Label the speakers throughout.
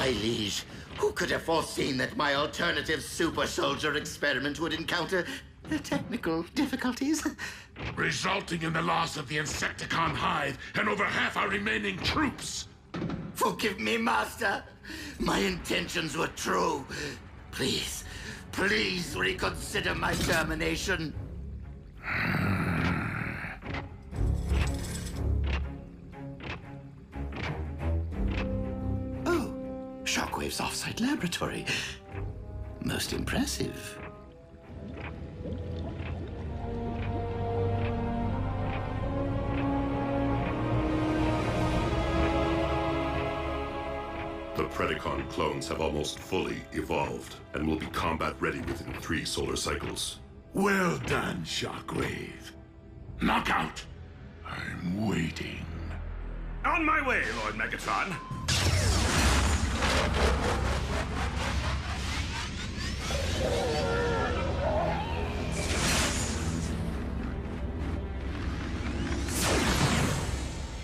Speaker 1: My liege, who could have foreseen that my alternative super soldier experiment would encounter technical difficulties?
Speaker 2: Resulting in the loss of the Insecticon hive and over half our remaining troops.
Speaker 1: Forgive me, Master. My intentions were true. Please, please reconsider my termination. Oh, Shockwave's off-site laboratory. Most impressive.
Speaker 3: The Predacon clones have almost fully evolved and will be combat ready within 3 solar cycles.
Speaker 2: Well done, Shockwave. Knockout. I'm waiting.
Speaker 4: On my way, Lord Megatron.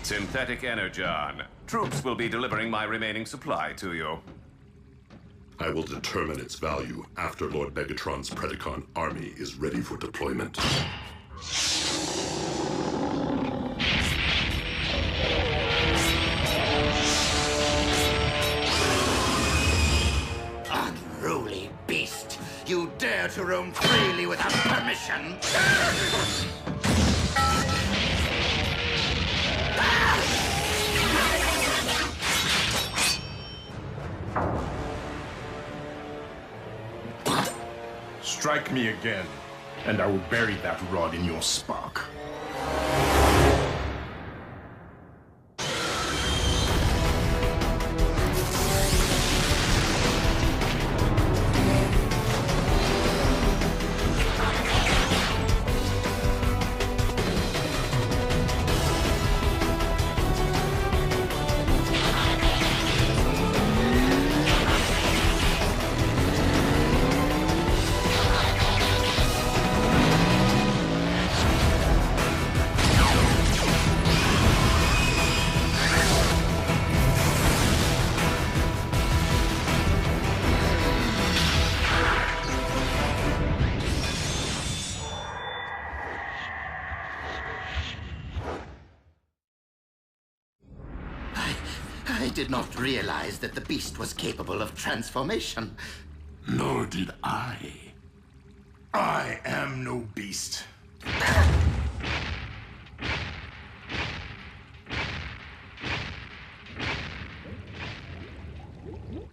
Speaker 5: Synthetic Energon. Troops will be delivering my remaining supply to you.
Speaker 3: I will determine its value after Lord Megatron's Predacon army is ready for deployment.
Speaker 1: Unruly beast! You dare to roam freely without permission!
Speaker 6: Strike me again, and I will bury that rod in your spark.
Speaker 1: I did not realize that the beast was capable of transformation.
Speaker 2: Nor did I.
Speaker 6: I am no beast.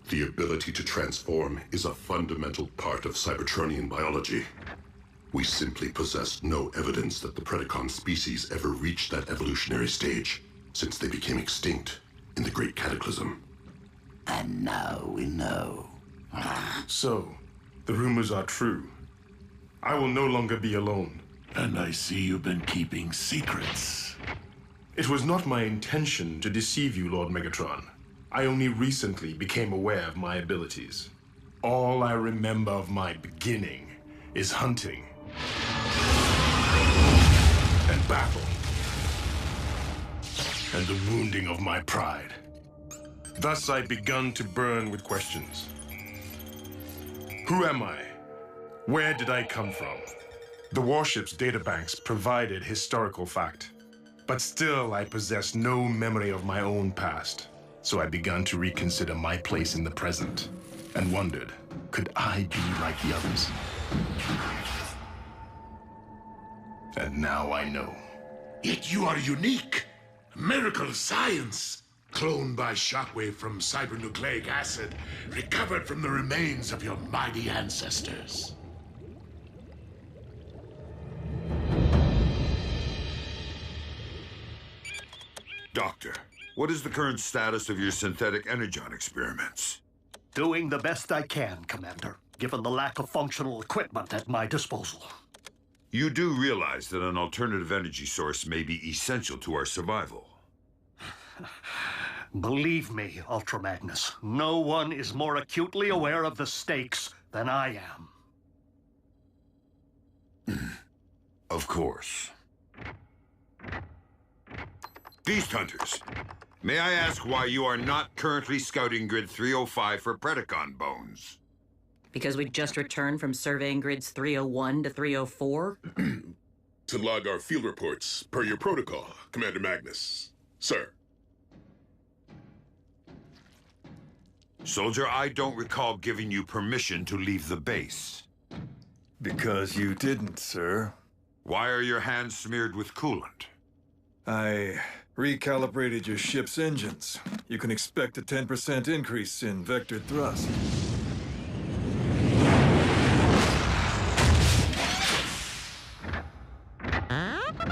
Speaker 3: The ability to transform is a fundamental part of Cybertronian biology. We simply possess no evidence that the Predacon species ever reached that evolutionary stage, since they became extinct in the Great Cataclysm.
Speaker 1: And now we know.
Speaker 6: So, the rumors are true. I will no longer be alone.
Speaker 2: And I see you've been keeping secrets.
Speaker 6: It was not my intention to deceive you, Lord Megatron. I only recently became aware of my abilities. All I remember of my beginning is hunting and battle and the wounding of my pride. Thus I begun to burn with questions. Who am I? Where did I come from? The warship's databanks provided historical fact, but still I possess no memory of my own past. So I began to reconsider my place in the present and wondered, could I be like the others? And now I know.
Speaker 2: Yet you are unique. Miracle science. Cloned by Shockwave from cybernucleic acid, recovered from the remains of your mighty ancestors.
Speaker 7: Doctor, what is the current status of your synthetic energon experiments?
Speaker 8: Doing the best I can, Commander, given the lack of functional equipment at my disposal.
Speaker 7: You do realize that an alternative energy source may be essential to our survival.
Speaker 8: Believe me, Ultra Magnus, no one is more acutely aware of the stakes than I am.
Speaker 7: Of course. Beast hunters, May I ask why you are not currently scouting Grid 305 for Predacon bones?
Speaker 9: Because we just returned from surveying grids 301 to 304?
Speaker 10: To log our field reports, per your protocol, Commander Magnus. Sir.
Speaker 7: Soldier, I don't recall giving you permission to leave the base.
Speaker 11: Because you didn't, sir.
Speaker 7: Why are your hands smeared with coolant?
Speaker 11: I recalibrated your ship's engines. You can expect a 10% increase in vector thrust.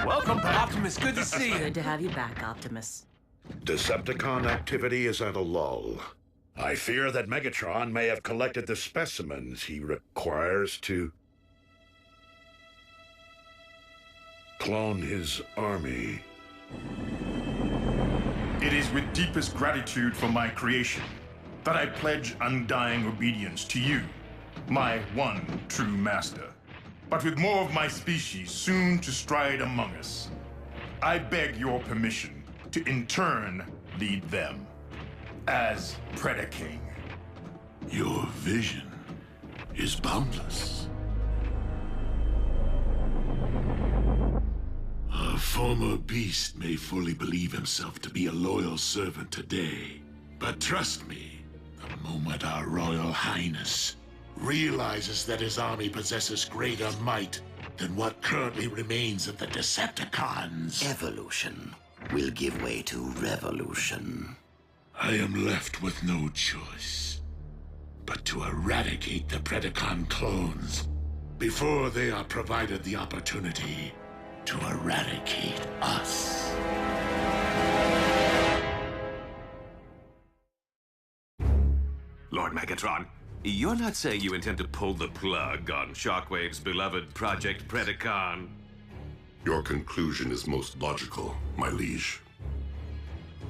Speaker 12: Welcome back, Optimus. Good to see you.
Speaker 9: Good to have you back, Optimus.
Speaker 13: Decepticon activity is at a lull. I fear that Megatron may have collected the specimens he requires to clone his army.
Speaker 6: It is with deepest gratitude for my creation that I pledge undying obedience to you, my one true master. But with more of my species soon to stride among us, I beg your permission to in turn lead them as Predaking.
Speaker 2: Your vision is boundless. A former beast may fully believe himself to be a loyal servant today. But trust me, the moment our Royal Highness realizes that his army possesses greater might than what currently remains of the Decepticons,
Speaker 1: Evolution will give way to revolution.
Speaker 2: I am left with no choice but to eradicate the Predacon clones before they are provided the opportunity to eradicate us.
Speaker 5: Lord Megatron, you're not saying you intend to pull the plug on Shockwave's beloved Project Predacon?
Speaker 3: Your conclusion is most logical, my liege.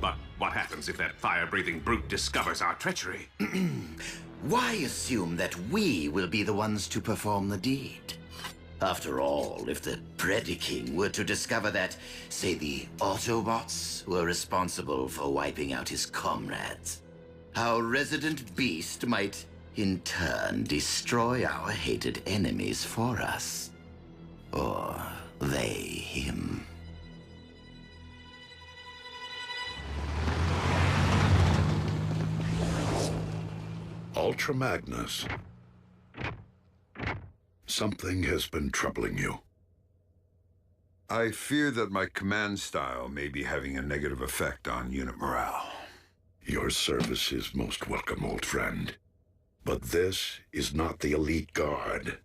Speaker 5: But what happens if that fire-breathing brute discovers our treachery?
Speaker 1: Why assume that we will be the ones to perform the deed? After all, if the Predaking were to discover that, say, the Autobots were responsible for wiping out his comrades, our resident beast might, in turn, destroy our hated enemies for us. Or they him.
Speaker 13: Ultra Magnus. Something has been troubling you.
Speaker 7: I fear that my command style may be having a negative effect on unit morale.
Speaker 13: Your service is most welcome, old friend. But this is not the elite guard.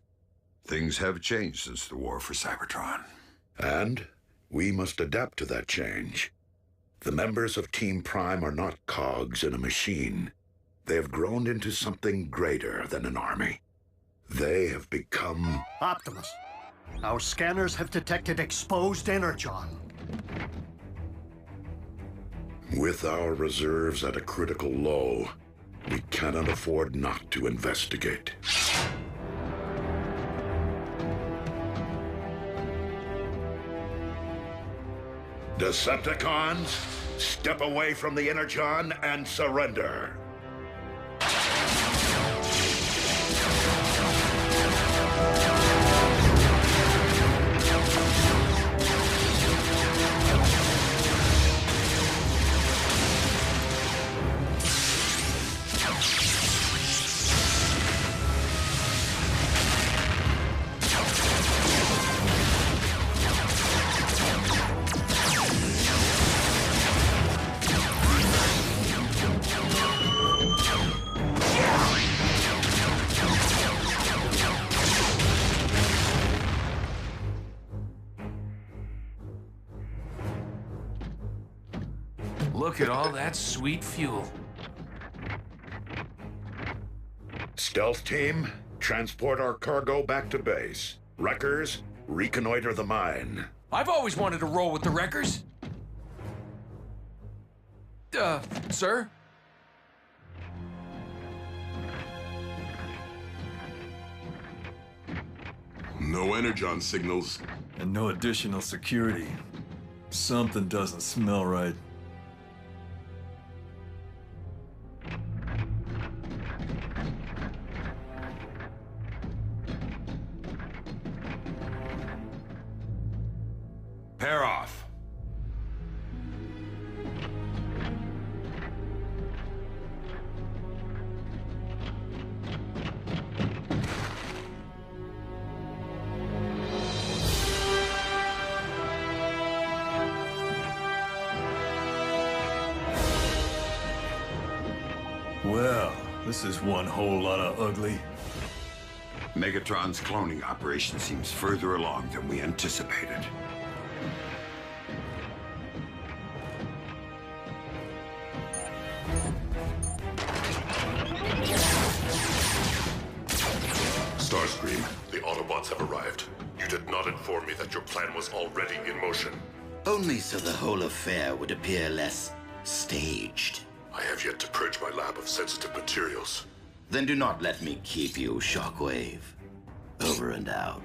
Speaker 7: Things have changed since the war for Cybertron.
Speaker 13: And we must adapt to that change. The members of Team Prime are not cogs in a machine. They have grown into something greater than an army. They have become...
Speaker 8: Optimus, our scanners have detected exposed energon.
Speaker 13: With our reserves at a critical low, we cannot afford not to investigate. Decepticons, step away from the energon and surrender.
Speaker 12: Look at all that sweet fuel.
Speaker 13: Stealth team, transport our cargo back to base. Wreckers, reconnoiter the mine.
Speaker 12: I've always wanted to roll with the wreckers. Sir?
Speaker 10: No energon signals.
Speaker 11: And no additional security. Something doesn't smell right.
Speaker 7: Pair off.
Speaker 11: Well, this is one whole lot of ugly.
Speaker 7: Megatron's cloning operation seems further along than we anticipated.
Speaker 3: Starscream, the Autobots have arrived. You did not inform me that your plan was already in motion.
Speaker 1: Only so the whole affair would appear less staged.
Speaker 3: I have yet to purge my lab of sensitive materials.
Speaker 1: Then do not let me keep you, Shockwave. Over and out.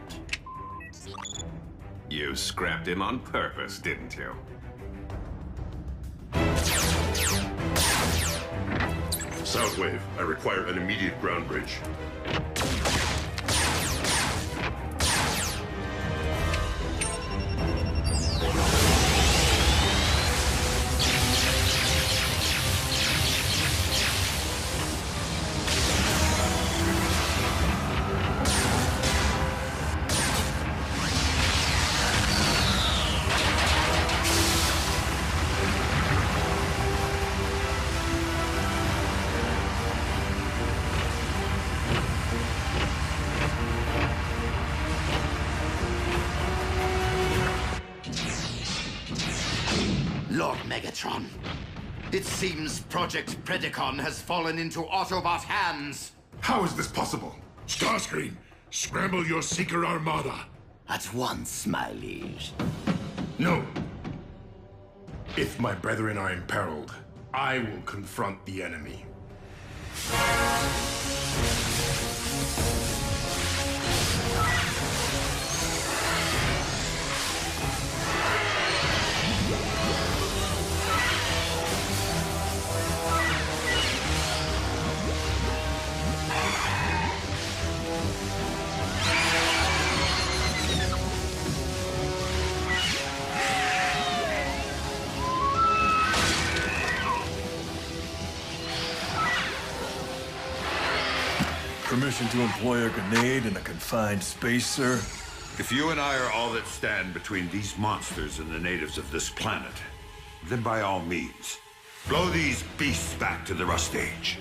Speaker 5: You scrapped him on purpose, didn't you?
Speaker 3: Soundwave, I require an immediate ground bridge.
Speaker 1: Lord Megatron, it seems Project Predacon has fallen into Autobot hands.
Speaker 6: How is this possible?
Speaker 2: Starscream, scramble your Seeker Armada.
Speaker 1: At once, my liege.
Speaker 6: No. If my brethren are imperiled, I will confront the enemy.
Speaker 11: Permission to employ a grenade in a confined space, sir?
Speaker 7: If you and I are all that stand between these monsters and the natives of this planet, then by all means, blow these beasts back to the rust age.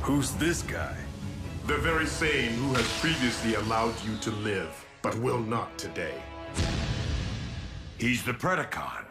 Speaker 11: Who's this guy?
Speaker 6: The very same who has previously allowed you to live, but will not today.
Speaker 7: He's the Predacon.